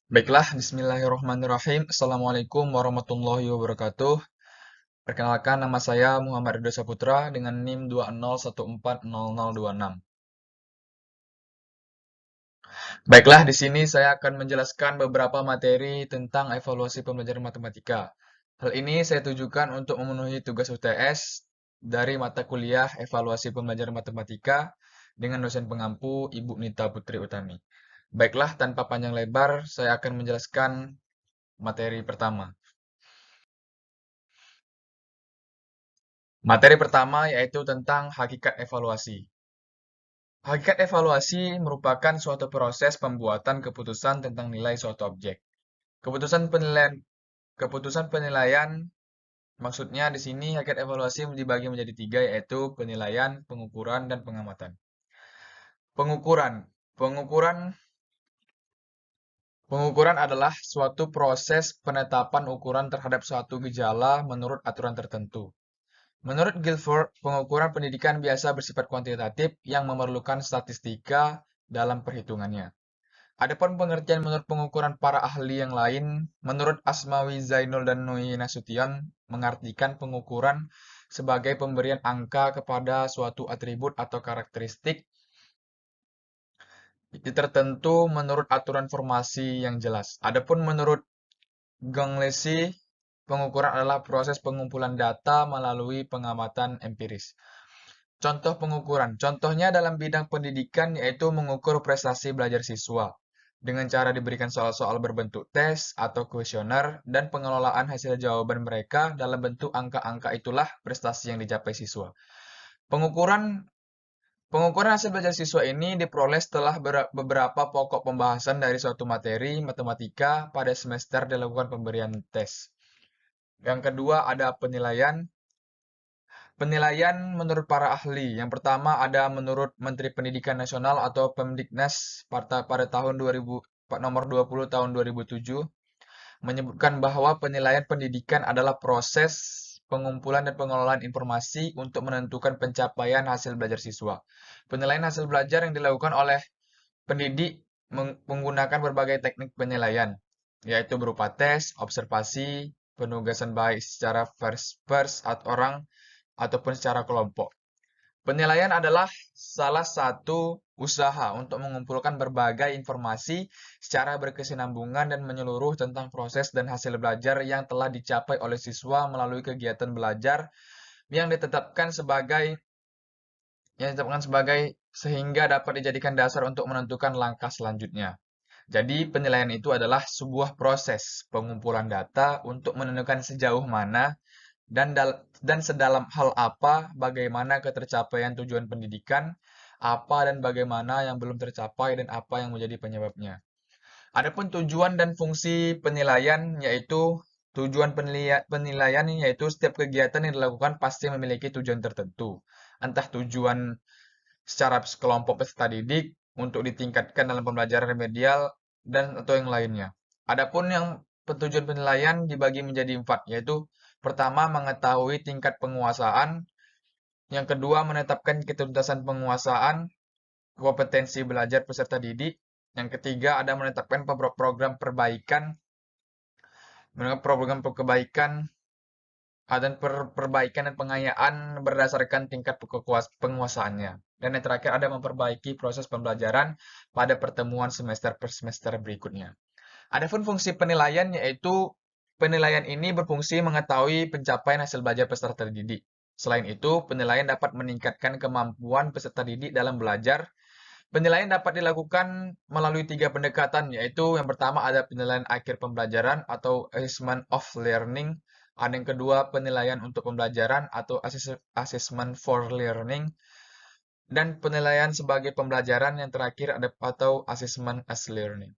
Baiklah, bismillahirrahmanirrahim. Assalamualaikum warahmatullahi wabarakatuh. Perkenalkan, nama saya Muhammad Ridho Saputra dengan NIM 201400026. Baiklah, di sini saya akan menjelaskan beberapa materi tentang evaluasi pembelajaran matematika. Hal ini saya tujukan untuk memenuhi tugas UTS dari mata kuliah evaluasi pembelajaran matematika dengan dosen pengampu Ibu Nita Putri Utami. Baiklah, tanpa panjang lebar, saya akan menjelaskan materi pertama. Materi pertama yaitu tentang hakikat evaluasi. Hakikat evaluasi merupakan suatu proses pembuatan keputusan tentang nilai suatu objek. Keputusan penilaian maksudnya di sini hakikat evaluasi dibagi menjadi tiga yaitu penilaian, pengukuran, dan pengamatan. Pengukuran. Pengukuran Pengukuran adalah suatu proses penetapan ukuran terhadap suatu gejala menurut aturan tertentu. Menurut Guilford, pengukuran pendidikan biasa bersifat kuantitatif yang memerlukan statistika dalam perhitungannya. Adapun pengertian menurut pengukuran para ahli yang lain, menurut Asmawi Zainul dan Nui Nasution, mengartikan pengukuran sebagai pemberian angka kepada suatu atribut atau karakteristik tertentu menurut aturan formasi yang jelas. Adapun menurut Gonglesi, pengukuran adalah proses pengumpulan data melalui pengamatan empiris. Contoh pengukuran. Contohnya dalam bidang pendidikan yaitu mengukur prestasi belajar siswa dengan cara diberikan soal-soal berbentuk tes atau kuesioner dan pengelolaan hasil jawaban mereka dalam bentuk angka-angka itulah prestasi yang dicapai siswa. Pengukuran Pengukuran hasil belajar siswa ini diperoleh setelah beberapa pokok pembahasan dari suatu materi matematika pada semester dilakukan pemberian tes. Yang kedua ada penilaian. Penilaian menurut para ahli. Yang pertama ada menurut Menteri Pendidikan Nasional atau Pemdiknas pada tahun 2000, nomor 20 tahun 2007 menyebutkan bahwa penilaian pendidikan adalah proses pengumpulan dan pengelolaan informasi untuk menentukan pencapaian hasil belajar siswa. Penilaian hasil belajar yang dilakukan oleh pendidik menggunakan berbagai teknik penilaian, yaitu berupa tes, observasi, penugasan baik secara first atau orang ataupun secara kelompok. Penilaian adalah salah satu usaha untuk mengumpulkan berbagai informasi secara berkesinambungan dan menyeluruh tentang proses dan hasil belajar yang telah dicapai oleh siswa melalui kegiatan belajar yang ditetapkan sebagai sehingga dapat dijadikan dasar untuk menentukan langkah selanjutnya. Jadi, penilaian itu adalah sebuah proses pengumpulan data untuk menentukan sejauh mana dan sedalam hal apa bagaimana ketercapaian tujuan pendidikan, apa dan bagaimana yang belum tercapai dan apa yang menjadi penyebabnya. Adapun tujuan dan fungsi penilaian yaitu penilaian yaitu setiap kegiatan yang dilakukan pasti memiliki tujuan tertentu. Entah tujuan secara kelompok peserta didik untuk ditingkatkan dalam pembelajaran remedial dan atau yang lainnya. Adapun yang tujuan penilaian dibagi menjadi empat, yaitu pertama mengetahui tingkat penguasaan, yang kedua menetapkan ketuntasan penguasaan, kompetensi belajar peserta didik, yang ketiga ada menetapkan program perbaikan, program kebaikan dan perbaikan dan pengayaan berdasarkan tingkat penguasaannya. Dan yang terakhir ada memperbaiki proses pembelajaran pada pertemuan semester per semester berikutnya. Adapun fungsi penilaian yaitu penilaian ini berfungsi mengetahui pencapaian hasil belajar peserta didik. Selain itu, penilaian dapat meningkatkan kemampuan peserta didik dalam belajar. Penilaian dapat dilakukan melalui tiga pendekatan, yaitu yang pertama ada penilaian akhir pembelajaran atau assessment of learning, ada yang kedua penilaian untuk pembelajaran atau assessment for learning, dan penilaian sebagai pembelajaran yang terakhir ada atau assessment as learning.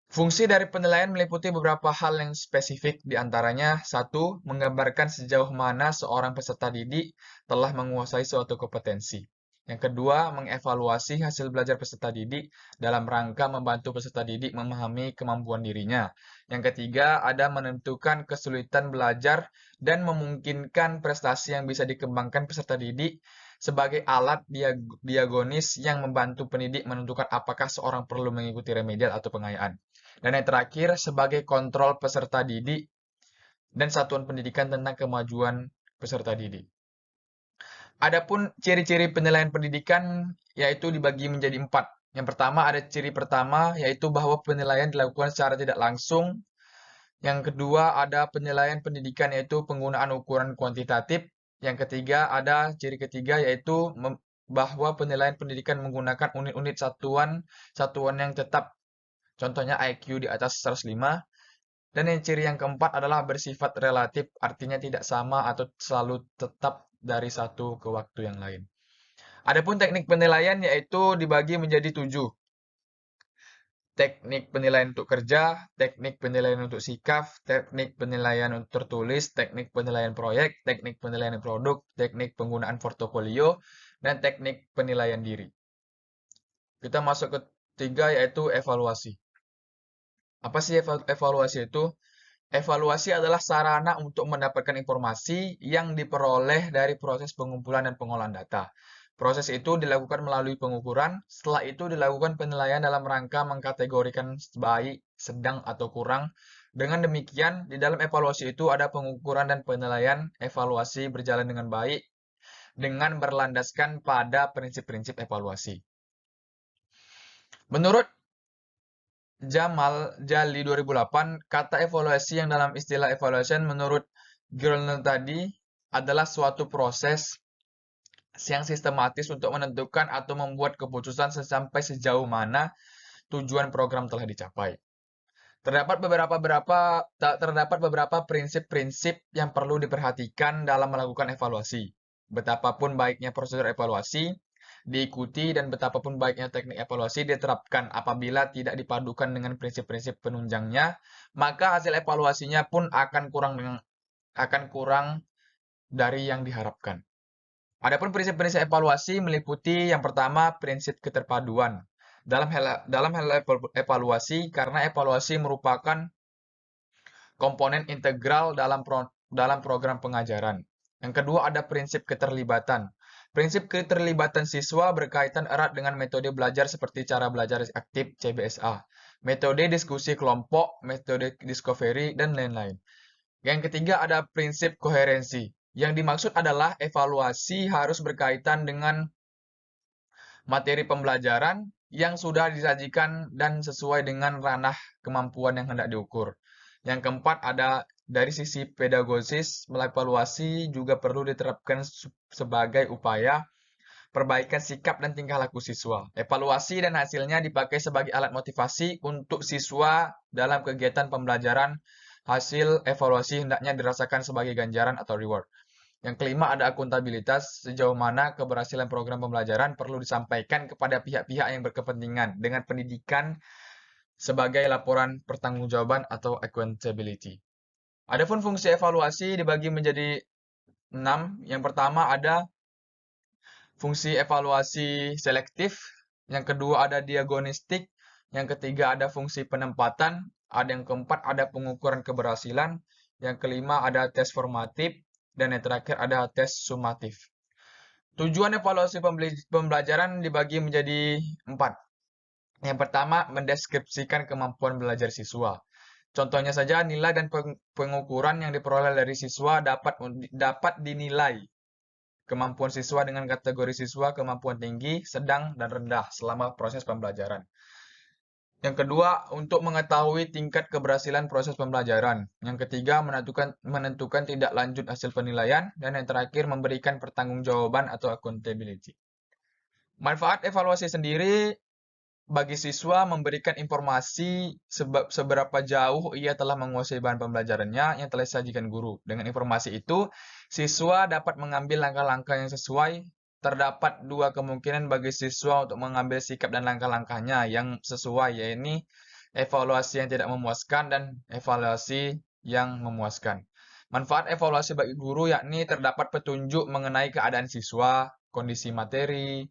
Fungsi dari penilaian meliputi beberapa hal yang spesifik, di antaranya satu, menggambarkan sejauh mana seorang peserta didik telah menguasai suatu kompetensi. Yang kedua, mengevaluasi hasil belajar peserta didik dalam rangka membantu peserta didik memahami kemampuan dirinya. Yang ketiga, ada menentukan kesulitan belajar dan memungkinkan prestasi yang bisa dikembangkan peserta didik sebagai alat diagonis yang membantu pendidik menentukan apakah seorang perlu mengikuti remedial atau pengayaan. Dan yang terakhir, sebagai kontrol peserta didik dan satuan pendidikan tentang kemajuan peserta didik. Adapun ciri-ciri penilaian pendidikan yaitu dibagi menjadi 4. Yang pertama ada ciri pertama yaitu bahwa penilaian dilakukan secara tidak langsung. Yang kedua ada penilaian pendidikan yaitu penggunaan ukuran kuantitatif. Yang ketiga ada ciri ketiga yaitu bahwa penilaian pendidikan menggunakan unit-unit satuan yang tetap. Contohnya IQ di atas 105. Dan yang ciri yang keempat adalah bersifat relatif, artinya tidak sama atau selalu tetap dari satu ke waktu yang lain. Adapun teknik penilaian yaitu dibagi menjadi 7. Teknik penilaian untuk kerja, teknik penilaian untuk sikap, teknik penilaian untuk tertulis, teknik penilaian proyek, teknik penilaian produk, teknik penggunaan portofolio, dan teknik penilaian diri. Kita masuk ke 3 yaitu evaluasi. Apa sih evaluasi itu? Evaluasi adalah sarana untuk mendapatkan informasi yang diperoleh dari proses pengumpulan dan pengolahan data. Proses itu dilakukan melalui pengukuran, setelah itu dilakukan penilaian dalam rangka mengkategorikan baik, sedang, atau kurang. Dengan demikian, di dalam evaluasi itu ada pengukuran dan penilaian evaluasi berjalan dengan baik dengan berlandaskan pada prinsip-prinsip evaluasi. Menurut Jamal Jali 2008, kata evaluasi yang dalam istilah evaluation menurut Gurner tadi adalah suatu proses yang sistematis untuk menentukan atau membuat keputusan sampai sejauh mana tujuan program telah dicapai. Terdapat beberapa prinsip-prinsip yang perlu diperhatikan dalam melakukan evaluasi. Betapapun baiknya prosedur evaluasi diikuti dan betapapun baiknya teknik evaluasi diterapkan apabila tidak dipadukan dengan prinsip-prinsip penunjangnya, maka hasil evaluasinya pun akan kurang dari yang diharapkan. Adapun prinsip-prinsip evaluasi meliputi yang pertama prinsip keterpaduan. Dalam hal evaluasi, karena evaluasi merupakan komponen integral dalam program pengajaran. Yang kedua ada prinsip keterlibatan. Prinsip keterlibatan siswa berkaitan erat dengan metode belajar seperti cara belajar aktif CBSA, metode diskusi kelompok, metode discovery, dan lain-lain. Yang ketiga ada prinsip koherensi. Yang dimaksud adalah evaluasi harus berkaitan dengan materi pembelajaran yang sudah disajikan dan sesuai dengan ranah kemampuan yang hendak diukur. Yang keempat ada dari sisi pedagogis, evaluasi juga perlu diterapkan sebagai upaya perbaikan sikap dan tingkah laku siswa. Evaluasi dan hasilnya dipakai sebagai alat motivasi untuk siswa dalam kegiatan pembelajaran. Hasil evaluasi hendaknya dirasakan sebagai ganjaran atau reward. Yang kelima ada akuntabilitas, sejauh mana keberhasilan program pembelajaran perlu disampaikan kepada pihak-pihak yang berkepentingan dengan pendidikan sebagai laporan pertanggungjawaban atau accountability. Adapun fungsi evaluasi dibagi menjadi 6. Yang pertama ada fungsi evaluasi selektif, yang kedua ada diagnostik, yang ketiga ada fungsi penempatan, yang keempat ada pengukuran keberhasilan, yang kelima ada tes formatif, dan yang terakhir ada tes sumatif. Tujuan evaluasi pembelajaran dibagi menjadi 4. Yang pertama, mendeskripsikan kemampuan belajar siswa. Contohnya saja, nilai dan pengukuran yang diperoleh dari siswa dapat dinilai kemampuan siswa dengan kategori siswa kemampuan tinggi, sedang, dan rendah selama proses pembelajaran. Yang kedua, untuk mengetahui tingkat keberhasilan proses pembelajaran. Yang ketiga, menentukan tindak lanjut hasil penilaian. Dan yang terakhir, memberikan pertanggungjawaban atau accountability. Manfaat evaluasi sendiri bagi siswa memberikan informasi seberapa jauh ia telah menguasai bahan pembelajarannya yang telah disajikan guru. Dengan informasi itu, siswa dapat mengambil langkah-langkah yang sesuai. Terdapat 2 kemungkinan bagi siswa untuk mengambil sikap dan langkah-langkahnya yang sesuai, yaitu evaluasi yang tidak memuaskan dan evaluasi yang memuaskan. Manfaat evaluasi bagi guru yakni terdapat petunjuk mengenai keadaan siswa, kondisi materi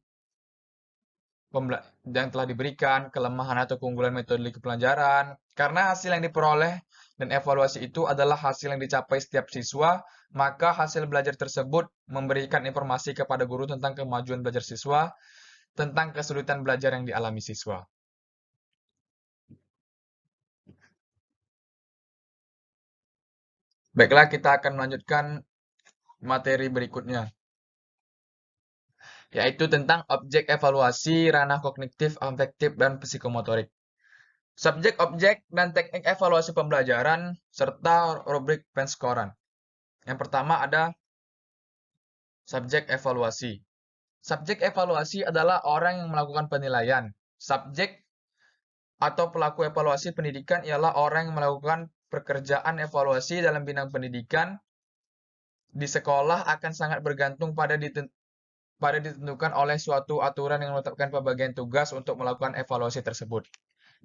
yang telah diberikan, kelemahan atau keunggulan metode pembelajaran. Karena hasil yang diperoleh dan evaluasi itu adalah hasil yang dicapai setiap siswa, maka hasil belajar tersebut memberikan informasi kepada guru tentang kemajuan belajar siswa, tentang kesulitan belajar yang dialami siswa. Baiklah, kita akan melanjutkan materi berikutnya, yaitu tentang objek evaluasi, ranah kognitif, afektif, dan psikomotorik. Subjek, objek, dan teknik evaluasi pembelajaran, serta rubrik penskoran. Yang pertama ada subjek evaluasi. Subjek evaluasi adalah orang yang melakukan penilaian. Subjek atau pelaku evaluasi pendidikan ialah orang yang melakukan pekerjaan evaluasi dalam bidang pendidikan di sekolah akan sangat bergantung pada ditentukan oleh suatu aturan yang menetapkan pembagian tugas untuk melakukan evaluasi tersebut.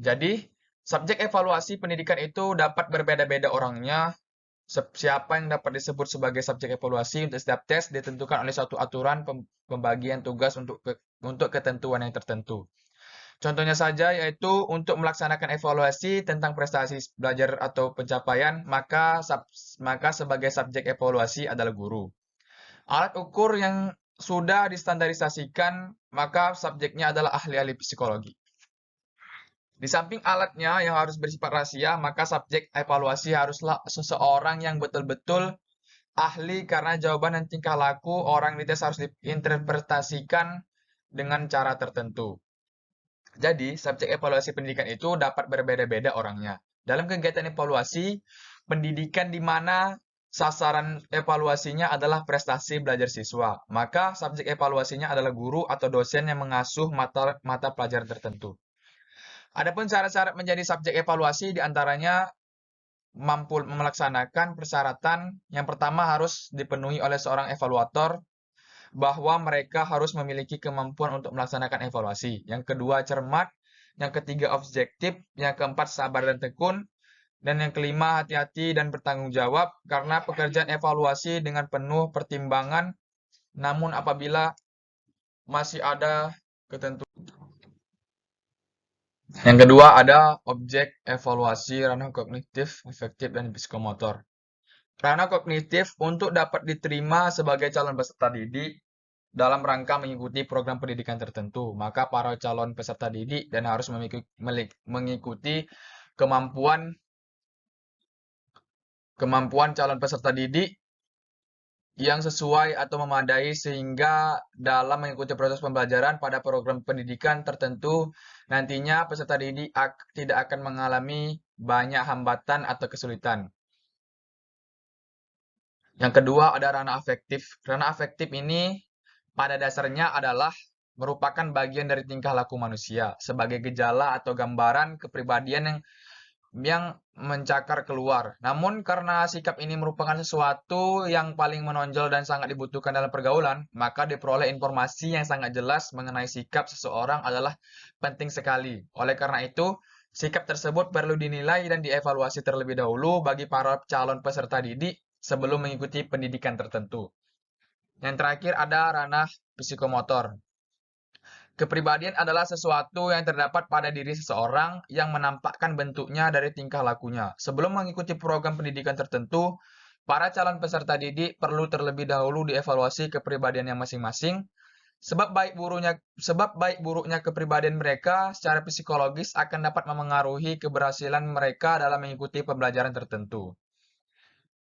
Jadi, subjek evaluasi pendidikan itu dapat berbeda-beda orangnya. Siapa yang dapat disebut sebagai subjek evaluasi untuk setiap tes ditentukan oleh suatu aturan pembagian tugas untuk ketentuan yang tertentu. Contohnya saja yaitu untuk melaksanakan evaluasi tentang prestasi belajar atau pencapaian, maka sebagai subjek evaluasi adalah guru. Alat ukur yang sudah distandarisasikan, maka subjeknya adalah ahli-ahli psikologi. Di samping alatnya yang harus bersifat rahasia, maka subjek evaluasi haruslah seseorang yang betul-betul ahli karena jawaban dan tingkah laku orang dites harus diinterpretasikan dengan cara tertentu. Jadi, subjek evaluasi pendidikan itu dapat berbeda-beda orangnya. Dalam kegiatan evaluasi, pendidikan di mana sasaran evaluasinya adalah prestasi belajar siswa, maka subjek evaluasinya adalah guru atau dosen yang mengasuh mata pelajaran tertentu. Adapun syarat-syarat menjadi subjek evaluasi diantaranya mampu melaksanakan persyaratan. Yang pertama harus dipenuhi oleh seorang evaluator, bahwa mereka harus memiliki kemampuan untuk melaksanakan evaluasi. Yang kedua, cermat. Yang ketiga, objektif. Yang keempat, sabar dan tekun. Dan yang kelima, hati-hati dan bertanggung jawab karena pekerjaan evaluasi dengan penuh pertimbangan. Namun apabila masih ada ketentuan. Yang kedua ada objek evaluasi, ranah kognitif, afektif, dan psikomotor. Ranah kognitif untuk dapat diterima sebagai calon peserta didik dalam rangka mengikuti program pendidikan tertentu, maka para calon peserta didik dan harus mengikuti kemampuan calon peserta didik yang sesuai atau memadai sehingga dalam mengikuti proses pembelajaran pada program pendidikan tertentu nantinya peserta didik tidak akan mengalami banyak hambatan atau kesulitan. Yang kedua ada ranah afektif. Ranah afektif ini pada dasarnya adalah merupakan bagian dari tingkah laku manusia sebagai gejala atau gambaran kepribadian yang mencakar keluar. Namun karena sikap ini merupakan sesuatu yang paling menonjol dan sangat dibutuhkan dalam pergaulan, maka diperoleh informasi yang sangat jelas mengenai sikap seseorang adalah penting sekali. Oleh karena itu, sikap tersebut perlu dinilai dan dievaluasi terlebih dahulu bagi para calon peserta didik sebelum mengikuti pendidikan tertentu. Yang terakhir ada ranah psikomotor. Kepribadian adalah sesuatu yang terdapat pada diri seseorang yang menampakkan bentuknya dari tingkah lakunya. Sebelum mengikuti program pendidikan tertentu, para calon peserta didik perlu terlebih dahulu dievaluasi kepribadiannya masing-masing. Sebab baik buruknya kepribadian mereka secara psikologis akan dapat memengaruhi keberhasilan mereka dalam mengikuti pembelajaran tertentu.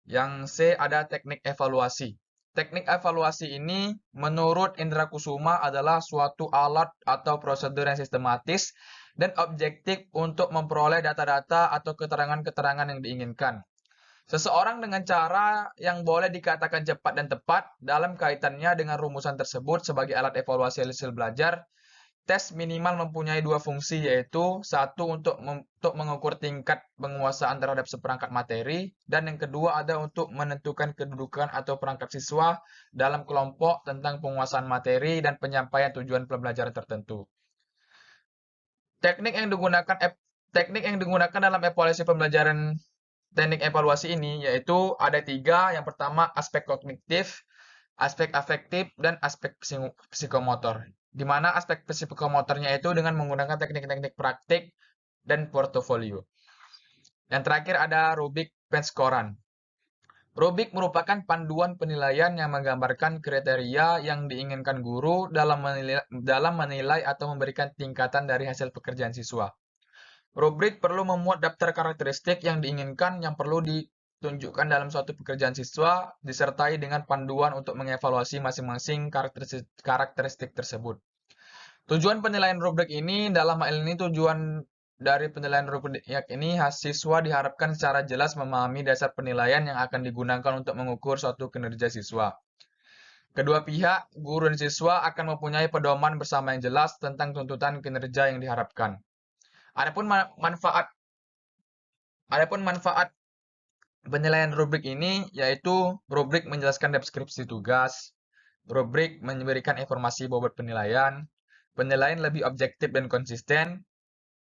Yang C ada teknik evaluasi. Teknik evaluasi ini menurut Indra Kusuma adalah suatu alat atau prosedur yang sistematis dan objektif untuk memperoleh data-data atau keterangan-keterangan yang diinginkan. Seseorang dengan cara yang boleh dikatakan cepat dan tepat dalam kaitannya dengan rumusan tersebut sebagai alat evaluasi hasil belajar. Tes minimal mempunyai dua fungsi, yaitu satu untuk mengukur tingkat penguasaan terhadap seperangkat materi, dan yang kedua ada untuk menentukan kedudukan atau perangkat siswa dalam kelompok tentang penguasaan materi dan penyampaian tujuan pembelajaran tertentu. Teknik yang digunakan dalam evaluasi pembelajaran teknik evaluasi ini yaitu ada tiga. Yang pertama aspek kognitif, aspek afektif, dan aspek psikomotor. Di mana aspek psikomotornya itu dengan menggunakan teknik-teknik praktik dan portofolio. Yang terakhir ada rubrik penskoran. Rubrik merupakan panduan penilaian yang menggambarkan kriteria yang diinginkan guru dalam menilai atau memberikan tingkatan dari hasil pekerjaan siswa. Rubrik perlu memuat daftar karakteristik yang diinginkan yang perlu ditunjukkan dalam suatu pekerjaan siswa, disertai dengan panduan untuk mengevaluasi masing-masing karakteristik tersebut. Tujuan penilaian rubrik ini, dalam hal ini tujuan dari penilaian rubrik ini, siswa diharapkan secara jelas memahami dasar penilaian yang akan digunakan untuk mengukur suatu kinerja siswa. Kedua pihak, guru dan siswa, akan mempunyai pedoman bersama yang jelas tentang tuntutan kinerja yang diharapkan. Adapun manfaat penilaian rubrik ini yaitu rubrik menjelaskan deskripsi tugas, rubrik memberikan informasi bobot penilaian, penilaian lebih objektif dan konsisten,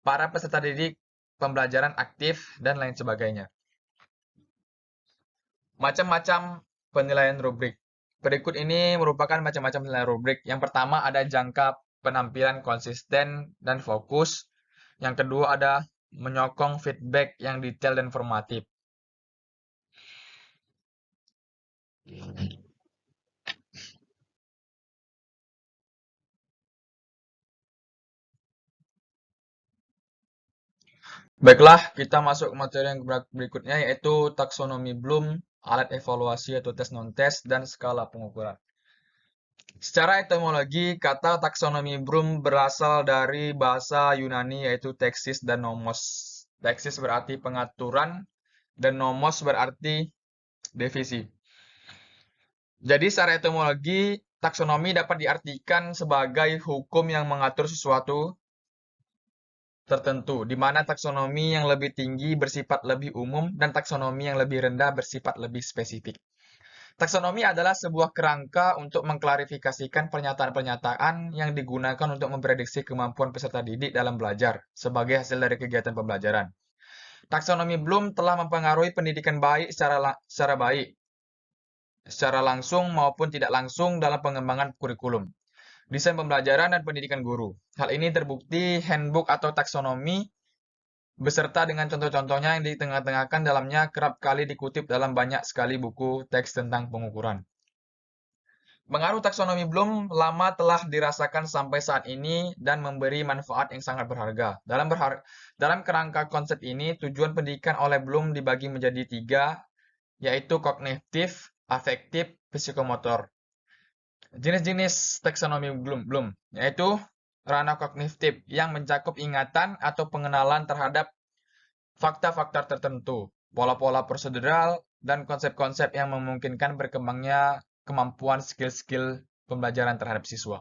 para peserta didik pembelajaran aktif, dan lain sebagainya. Macam-macam penilaian rubrik. Berikut ini merupakan macam-macam penilaian rubrik. Yang pertama ada jangka penampilan konsisten dan fokus. Yang kedua ada menyokong feedback yang detail dan formatif. Baiklah, kita masuk ke materi yang berikutnya yaitu taksonomi Bloom, alat evaluasi atau tes non-tes, dan skala pengukuran. Secara etimologi, kata taksonomi Bloom berasal dari bahasa Yunani yaitu teksis dan nomos. Teksis berarti pengaturan dan nomos berarti divisi. Jadi secara etimologi, taksonomi dapat diartikan sebagai hukum yang mengatur sesuatu tertentu, di mana taksonomi yang lebih tinggi bersifat lebih umum dan taksonomi yang lebih rendah bersifat lebih spesifik. Taksonomi adalah sebuah kerangka untuk mengklarifikasikan pernyataan-pernyataan yang digunakan untuk memprediksi kemampuan peserta didik dalam belajar sebagai hasil dari kegiatan pembelajaran. Taksonomi Bloom telah mempengaruhi pendidikan baik secara langsung maupun tidak langsung dalam pengembangan kurikulum, desain pembelajaran, dan pendidikan guru. Hal ini terbukti handbook atau taksonomi beserta dengan contoh-contohnya yang ditengah-tengahkan dalamnya kerap kali dikutip dalam banyak sekali buku teks tentang pengukuran. Pengaruh taksonomi Bloom lama telah dirasakan sampai saat ini dan memberi manfaat yang sangat berharga. Dalam kerangka konsep ini, tujuan pendidikan oleh Bloom dibagi menjadi 3, yaitu kognitif, afektif, psikomotor. Jenis-jenis taksonomi Bloom yaitu ranah kognitif yang mencakup ingatan atau pengenalan terhadap fakta-fakta tertentu, pola-pola prosedural, dan konsep-konsep yang memungkinkan berkembangnya kemampuan skill-skill pembelajaran terhadap siswa.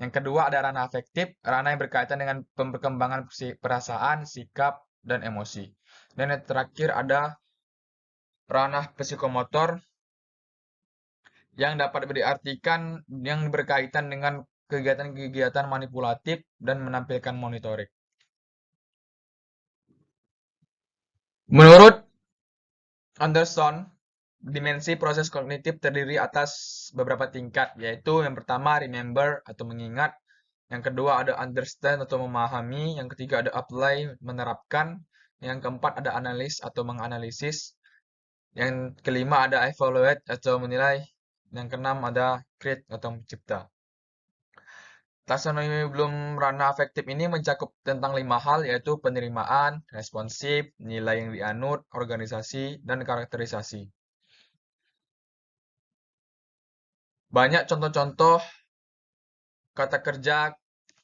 Yang kedua ada ranah afektif, ranah yang berkaitan dengan perkembangan perasaan, sikap, dan emosi. Dan yang terakhir ada ranah psikomotor yang dapat diartikan yang berkaitan dengan kegiatan-kegiatan manipulatif dan menampilkan monitoring. Menurut Anderson, dimensi proses kognitif terdiri atas beberapa tingkat, yaitu yang pertama remember atau mengingat, yang kedua ada understand atau memahami, yang ketiga ada apply, menerapkan, yang keempat ada analysis atau menganalisis, yang kelima ada evaluate atau menilai, yang keenam ada create atau mencipta. Taksonomi Bloom ranah afektif ini mencakup tentang 5 hal, yaitu penerimaan, responsif, nilai yang dianut, organisasi, dan karakterisasi. Banyak contoh-contoh kata kerja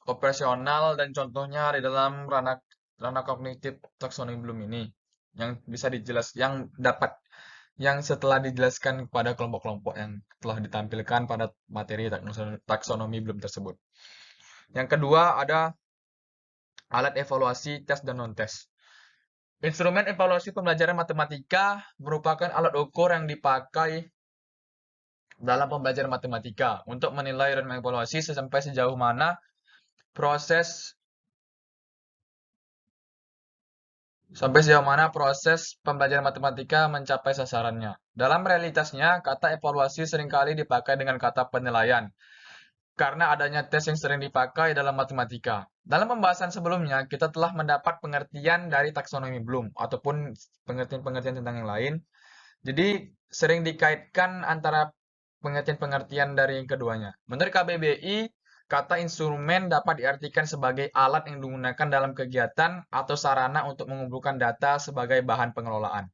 operasional dan contohnya di dalam ranah kognitif taksonomi Bloom ini yang setelah dijelaskan kepada kelompok-kelompok yang telah ditampilkan pada materi taksonomi Bloom tersebut. Yang kedua ada alat evaluasi tes dan non-tes. Instrumen evaluasi pembelajaran matematika merupakan alat ukur yang dipakai dalam pembelajaran matematika untuk menilai dan mengevaluasi sampai sejauh mana proses pembelajaran matematika mencapai sasarannya. Dalam realitasnya, kata evaluasi seringkali dipakai dengan kata penilaian. karena adanya tes yang sering dipakai dalam matematika. Dalam pembahasan sebelumnya, kita telah mendapat pengertian dari taksonomi Bloom ataupun pengertian-pengertian tentang yang lain. Jadi, sering dikaitkan antara pengertian-pengertian dari yang keduanya. Menurut KBBI, kata instrumen dapat diartikan sebagai alat yang digunakan dalam kegiatan atau sarana untuk mengumpulkan data sebagai bahan pengelolaan.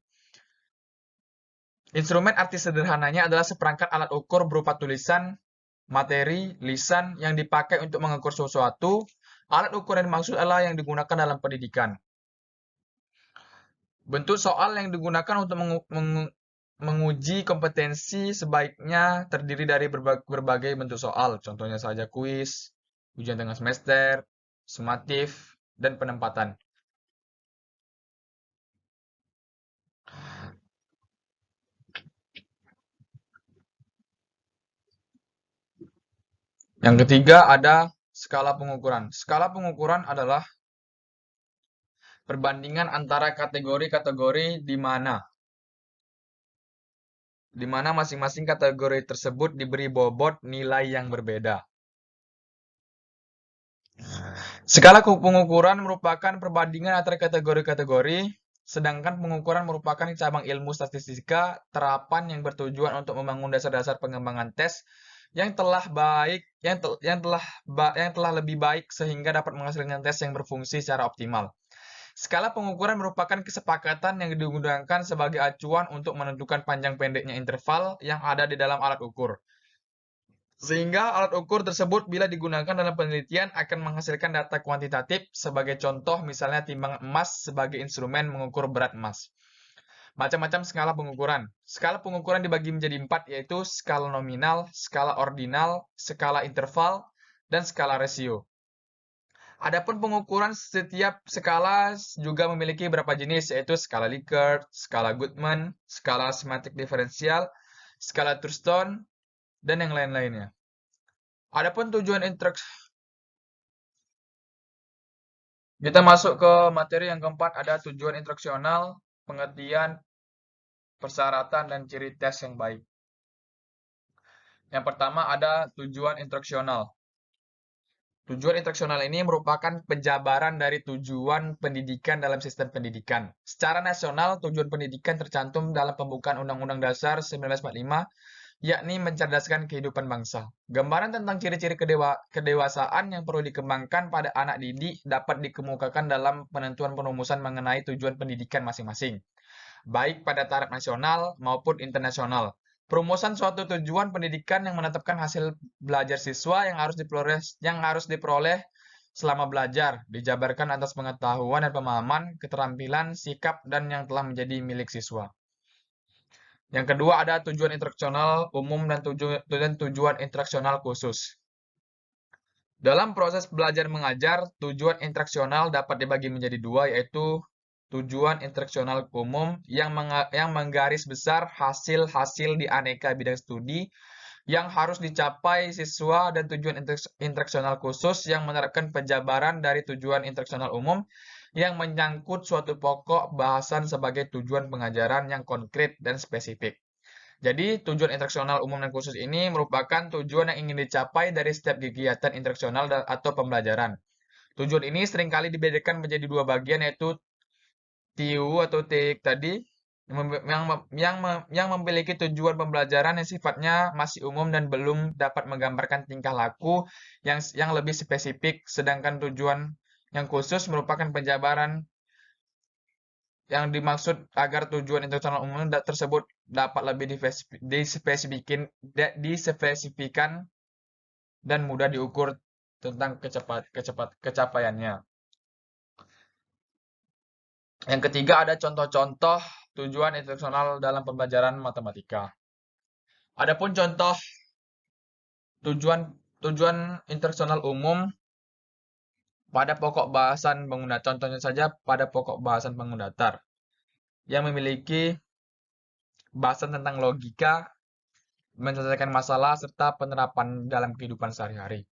Instrumen arti sederhananya adalah seperangkat alat ukur berupa tulisan, materi, lisan yang dipakai untuk mengukur sesuatu. Alat ukur yang dimaksud adalah yang digunakan dalam pendidikan. Bentuk soal yang digunakan untuk menguji kompetensi sebaiknya terdiri dari berbagai bentuk soal. Contohnya saja kuis, ujian tengah semester, sumatif, dan penempatan. Yang ketiga ada skala pengukuran. Skala pengukuran adalah perbandingan antara kategori-kategori di mana masing-masing kategori tersebut diberi bobot nilai yang berbeda. Skala pengukuran merupakan perbandingan antara kategori-kategori, sedangkan pengukuran merupakan cabang ilmu statistika terapan yang bertujuan untuk membangun dasar-dasar pengembangan tes yang telah lebih baik sehingga dapat menghasilkan tes yang berfungsi secara optimal. Skala pengukuran merupakan kesepakatan yang digunakan sebagai acuan untuk menentukan panjang pendeknya interval yang ada di dalam alat ukur. Sehingga alat ukur tersebut bila digunakan dalam penelitian akan menghasilkan data kuantitatif. Sebagai contoh misalnya timbangan emas sebagai instrumen mengukur berat emas. Macam-macam skala pengukuran. Skala pengukuran dibagi menjadi 4, yaitu skala nominal, skala ordinal, skala interval, dan skala rasio. Adapun pengukuran setiap skala juga memiliki beberapa jenis, yaitu skala Likert, skala Goodman, skala semantik diferensial, skala Thurston, dan yang lain-lainnya. Adapun tujuan kita masuk ke materi yang keempat, ada tujuan instruksional, pengertian, persyaratan, dan ciri tes yang baik. Yang pertama ada tujuan instruksional. Tujuan instruksional ini merupakan penjabaran dari tujuan pendidikan dalam sistem pendidikan. Secara nasional, tujuan pendidikan tercantum dalam pembukaan Undang-Undang Dasar 1945, yakni mencerdaskan kehidupan bangsa. Gambaran tentang ciri-ciri kedewasaan yang perlu dikembangkan pada anak didik dapat dikemukakan dalam penentuan perumusan mengenai tujuan pendidikan masing-masing, baik pada taraf nasional maupun internasional. Perumusan suatu tujuan pendidikan yang menetapkan hasil belajar siswa yang harus diperoleh selama belajar, dijabarkan atas pengetahuan dan pemahaman, keterampilan, sikap, dan yang telah menjadi milik siswa. Yang kedua ada tujuan instruksional umum dan tujuan instruksional khusus. Dalam proses belajar mengajar, tujuan instruksional dapat dibagi menjadi dua, yaitu tujuan instruksional umum yang menggaris besar hasil-hasil di aneka bidang studi yang harus dicapai siswa, dan tujuan instruksional khusus yang menerapkan penjabaran dari tujuan instruksional umum yang menyangkut suatu pokok bahasan sebagai tujuan pengajaran yang konkret dan spesifik. Jadi, tujuan instruksional umum dan khusus ini merupakan tujuan yang ingin dicapai dari setiap kegiatan instruksional atau pembelajaran. Tujuan ini seringkali dibedakan menjadi dua bagian, yaitu TU atau TIK tadi, yang memiliki tujuan pembelajaran yang sifatnya masih umum dan belum dapat menggambarkan tingkah laku yang lebih spesifik, sedangkan tujuan yang khusus merupakan penjabaran yang dimaksud agar tujuan instruksional umum tersebut dapat lebih dispesifikan dan mudah diukur tentang kecapaiannya. Yang ketiga ada contoh-contoh tujuan instruksional dalam pembelajaran matematika. Adapun contoh tujuan instruksional umum pada pokok bahasan bangun datar, contohnya saja pada pokok bahasan bangun datar yang memiliki bahasan tentang logika, menyelesaikan masalah, serta penerapan dalam kehidupan sehari-hari.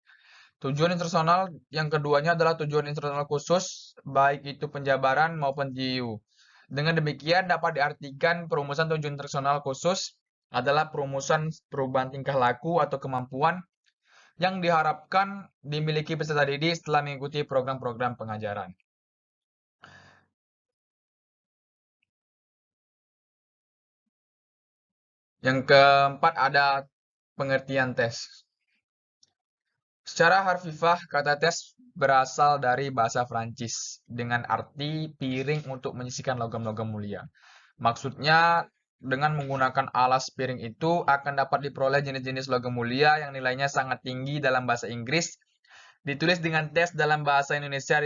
Tujuan instruksional yang keduanya adalah tujuan instruksional khusus, baik itu penjabaran maupun TIU. Dengan demikian dapat diartikan perumusan tujuan instruksional khusus adalah perumusan perubahan tingkah laku atau kemampuan yang diharapkan dimiliki peserta didik setelah mengikuti program-program pengajaran. Yang keempat ada pengertian tes. Secara harfiah, kata tes berasal dari bahasa Prancis dengan arti piring untuk menyisihkan logam-logam mulia. Maksudnya, dengan menggunakan alas piring itu akan dapat diperoleh jenis-jenis logam mulia yang nilainya sangat tinggi dalam bahasa Inggris. Ditulis dengan tes dalam bahasa Indonesia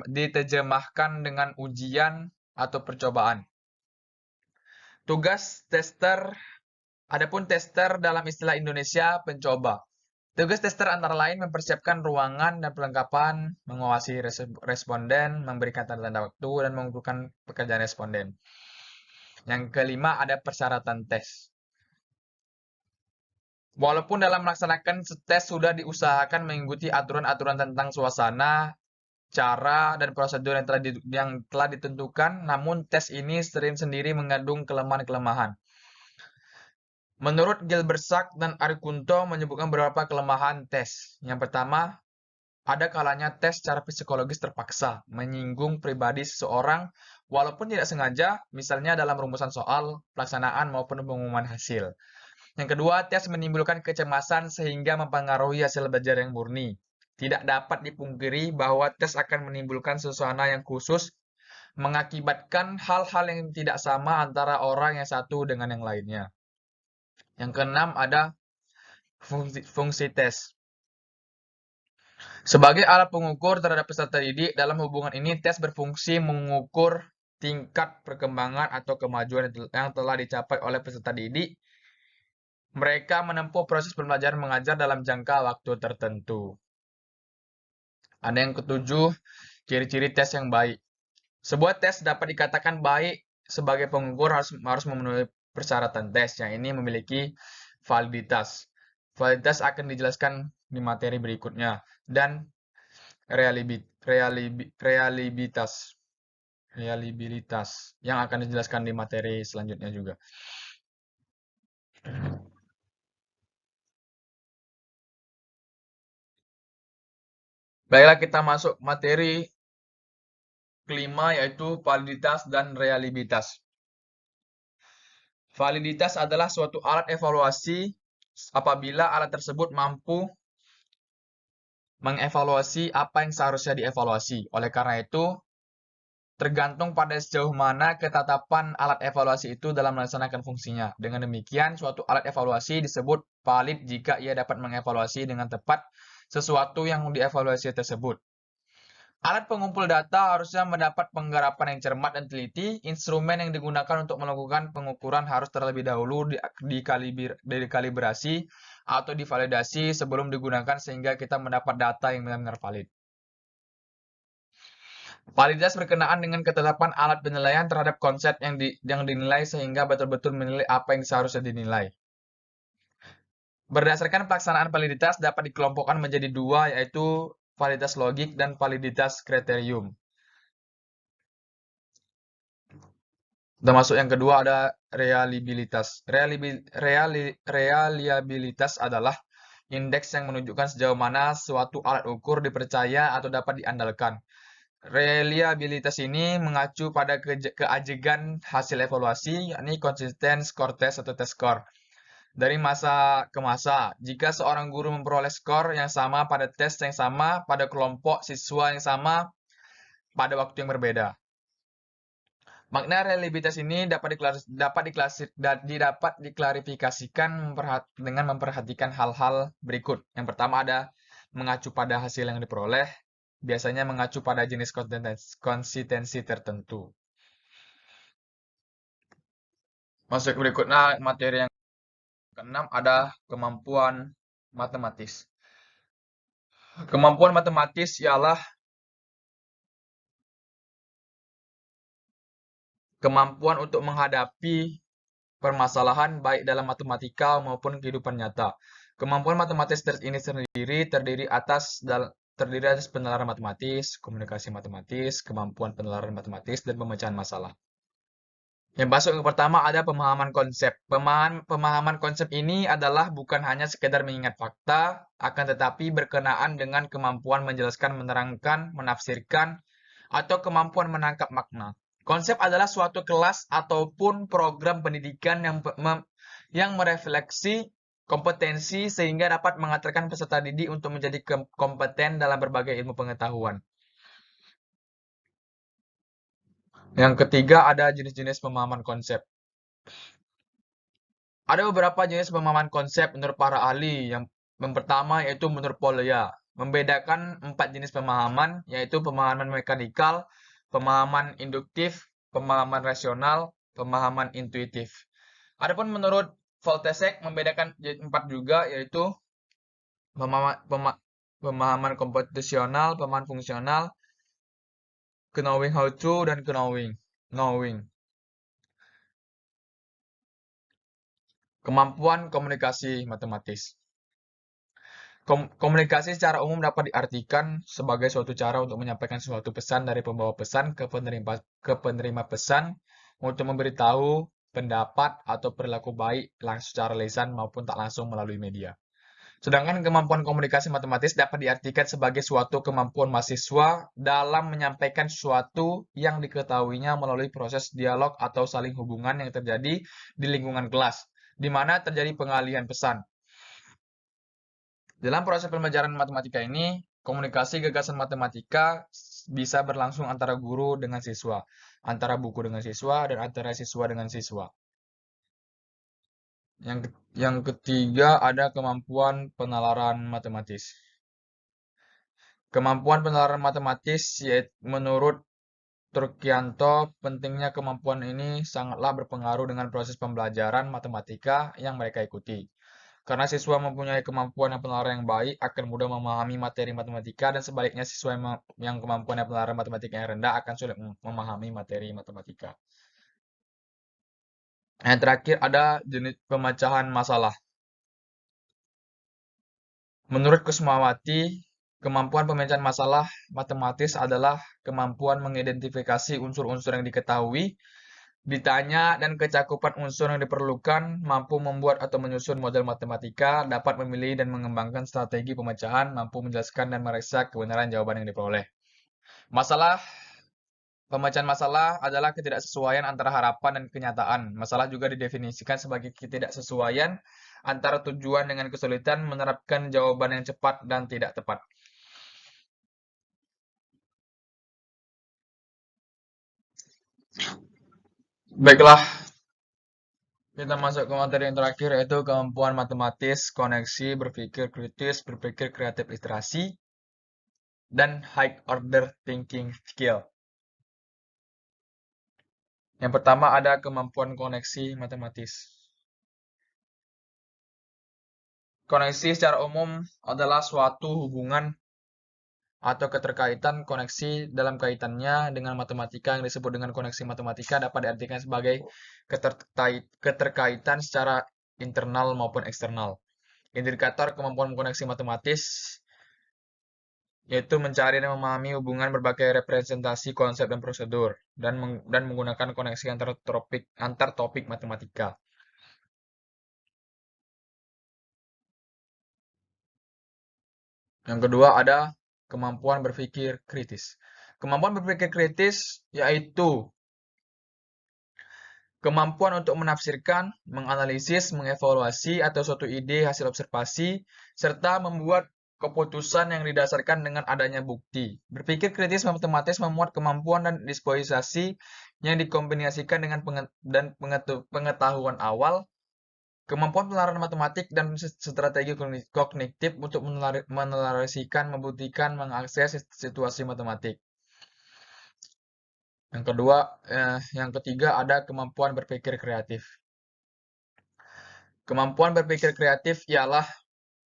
diterjemahkan dengan ujian atau percobaan. Tugas tester, adapun tester dalam istilah Indonesia pencoba. Tugas tester antara lain mempersiapkan ruangan dan perlengkapan, mengawasi responden, memberikan tanda-tanda waktu, dan mengumpulkan pekerjaan responden. Yang kelima ada persyaratan tes. Walaupun dalam melaksanakan tes sudah diusahakan mengikuti aturan-aturan tentang suasana, cara, dan prosedur yang telah ditentukan, namun tes ini sering sendiri mengandung kelemahan-kelemahan. Menurut Gilbersack dan Arikunto menyebutkan beberapa kelemahan tes. Yang pertama, ada kalanya tes secara psikologis terpaksa, menyinggung pribadi seseorang walaupun tidak sengaja, misalnya dalam rumusan soal, pelaksanaan maupun pengumuman hasil. Yang kedua, tes menimbulkan kecemasan sehingga mempengaruhi hasil belajar yang murni. Tidak dapat dipungkiri bahwa tes akan menimbulkan suasana yang khusus, mengakibatkan hal-hal yang tidak sama antara orang yang satu dengan yang lainnya. Yang keenam ada fungsi tes. Sebagai alat pengukur terhadap peserta didik, dalam hubungan ini tes berfungsi mengukur tingkat perkembangan atau kemajuan yang telah dicapai oleh peserta didik. Mereka menempuh proses pembelajaran mengajar dalam jangka waktu tertentu. Ada yang ketujuh, ciri-ciri tes yang baik. Sebuah tes dapat dikatakan baik sebagai pengukur harus memenuhi persyaratan tes yang ini memiliki validitas. Validitas akan dijelaskan di materi berikutnya. Dan reliabilitas yang akan dijelaskan di materi selanjutnya juga. Baiklah, kita masuk materi kelima yaitu validitas dan reliabilitas. Validitas adalah suatu alat evaluasi apabila alat tersebut mampu mengevaluasi apa yang seharusnya dievaluasi. Oleh karena itu, tergantung pada sejauh mana ketetapan alat evaluasi itu dalam melaksanakan fungsinya. Dengan demikian, suatu alat evaluasi disebut valid jika ia dapat mengevaluasi dengan tepat sesuatu yang dievaluasi tersebut. Alat pengumpul data harusnya mendapat penggarapan yang cermat dan teliti. Instrumen yang digunakan untuk melakukan pengukuran harus terlebih dahulu dikalibrasi atau divalidasi sebelum digunakan sehingga kita mendapat data yang benar-benar valid. Validitas berkenaan dengan ketetapan alat penilaian terhadap konsep yang dinilai sehingga betul-betul menilai apa yang seharusnya dinilai. Berdasarkan pelaksanaan validitas dapat dikelompokkan menjadi dua, yaitu validitas logik dan validitas kriterium. Termasuk yang kedua ada reliabilitas. Reliabilitas adalah indeks yang menunjukkan sejauh mana suatu alat ukur dipercaya atau dapat diandalkan. Reliabilitas ini mengacu pada keajegan hasil evaluasi, yakni konsisten skor tes atau tes skor. Dari masa ke masa, jika seorang guru memperoleh skor yang sama pada tes yang sama pada kelompok siswa yang sama pada waktu yang berbeda. Makna reliabilitas ini dapat diklarifikasikan dengan memperhatikan hal-hal berikut. Yang pertama ada mengacu pada hasil yang diperoleh, biasanya mengacu pada jenis konsistensi tertentu. Masuk berikutnya materi yang keenam ada kemampuan matematis. Kemampuan matematis ialah kemampuan untuk menghadapi permasalahan baik dalam matematika maupun kehidupan nyata. Kemampuan matematis ini sendiri terdiri atas penalaran matematis, komunikasi matematis, kemampuan penalaran matematis, dan pemecahan masalah. Yang masuk yang pertama ada pemahaman konsep. Pemahaman konsep ini adalah bukan hanya sekedar mengingat fakta, akan tetapi berkenaan dengan kemampuan menjelaskan, menerangkan, menafsirkan, atau kemampuan menangkap makna. Konsep adalah suatu kelas ataupun program pendidikan yang merefleksi kompetensi sehingga dapat mengantarkan peserta didik untuk menjadi kompeten dalam berbagai ilmu pengetahuan. Yang ketiga ada jenis-jenis pemahaman konsep. Ada beberapa jenis pemahaman konsep menurut para ahli. Yang pertama yaitu menurut Polya, membedakan 4 jenis pemahaman, yaitu pemahaman mekanikal, pemahaman induktif, pemahaman rasional, pemahaman intuitif. Adapun menurut Voltasek membedakan 4 juga, yaitu pemahaman komputasional, pemahaman fungsional, knowing how to, dan knowing. Kemampuan komunikasi matematis. Komunikasi secara umum dapat diartikan sebagai suatu cara untuk menyampaikan suatu pesan dari pembawa pesan ke penerima pesan untuk memberitahu pendapat atau perilaku baik langsung secara lisan maupun tak langsung melalui media. Sedangkan kemampuan komunikasi matematis dapat diartikan sebagai suatu kemampuan mahasiswa dalam menyampaikan sesuatu yang diketahuinya melalui proses dialog atau saling hubungan yang terjadi di lingkungan kelas, di mana terjadi pengalihan pesan. Dalam proses pembelajaran matematika ini, komunikasi gagasan matematika bisa berlangsung antara guru dengan siswa, antara buku dengan siswa, dan antara siswa dengan siswa. Yang ketiga ada kemampuan penalaran matematis. Kemampuan penalaran matematis yaitu menurut Turkyanto, pentingnya kemampuan ini sangatlah berpengaruh dengan proses pembelajaran matematika yang mereka ikuti. Karena siswa mempunyai kemampuan penalaran yang baik, akan mudah memahami materi matematika, dan sebaliknya siswa yang kemampuan penalaran matematika yang rendah akan sulit memahami materi matematika. Yang terakhir ada jenis pemecahan masalah. Menurut Kusmawati, kemampuan pemecahan masalah matematis adalah kemampuan mengidentifikasi unsur-unsur yang diketahui, ditanya, dan kecakupan unsur yang diperlukan, mampu membuat atau menyusun model matematika, dapat memilih dan mengembangkan strategi pemecahan, mampu menjelaskan dan meriksa kebenaran jawaban yang diperoleh. Pemecahan masalah adalah ketidaksesuaian antara harapan dan kenyataan. Masalah juga didefinisikan sebagai ketidaksesuaian antara tujuan dengan kesulitan menerapkan jawaban yang cepat dan tidak tepat. Baiklah, kita masuk ke materi yang terakhir, yaitu kemampuan matematis, koneksi, berpikir kritis, berpikir kreatif literasi, dan high order thinking skill. Yang pertama ada kemampuan koneksi matematis. Koneksi secara umum adalah suatu hubungan atau keterkaitan koneksi dalam kaitannya dengan matematika yang disebut dengan koneksi matematika dapat diartikan sebagai keterkaitan secara internal maupun eksternal. Indikator kemampuan koneksi matematis yaitu mencari dan memahami hubungan berbagai representasi konsep dan prosedur dan menggunakan koneksi antar topik matematika. Yang kedua ada kemampuan berpikir kritis. Kemampuan berpikir kritis yaitu kemampuan untuk menafsirkan, menganalisis, mengevaluasi atau suatu ide hasil observasi, serta membuat keputusan yang didasarkan dengan adanya bukti. Berpikir kritis matematis memuat kemampuan dan disposisi yang dikombinasikan dengan pengetahuan awal, kemampuan penalaran matematik, dan strategi kognitif untuk menelarasikan, membuktikan, mengakses situasi matematik. Yang ketiga ada kemampuan berpikir kreatif. Kemampuan berpikir kreatif ialah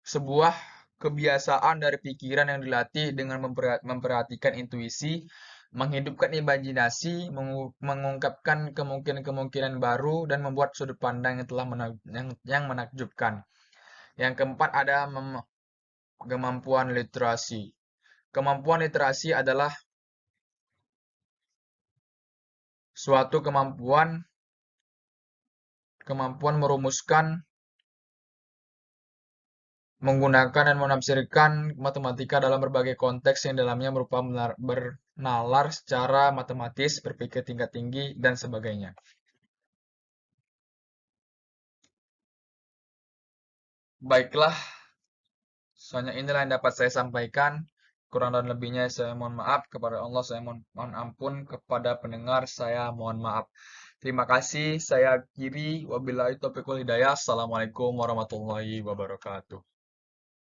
sebuah kebiasaan dari pikiran yang dilatih dengan memperhatikan intuisi, menghidupkan imajinasi, mengungkapkan kemungkinan-kemungkinan baru, dan membuat sudut pandang yang menakjubkan. Yang keempat ada kemampuan literasi. Kemampuan literasi adalah suatu kemampuan kemampuan merumuskan, menggunakan dan menafsirkan matematika dalam berbagai konteks yang dalamnya berupa bernalar secara matematis, berpikir tingkat tinggi, dan sebagainya. Baiklah, soalnya inilah yang dapat saya sampaikan. Kurang dan lebihnya saya mohon maaf. Kepada Allah saya mohon ampun. Kepada pendengar saya mohon maaf. Terima kasih. Saya akhiri. Wabillahi taufiq wal hidayah. Assalamualaikum warahmatullahi wabarakatuh.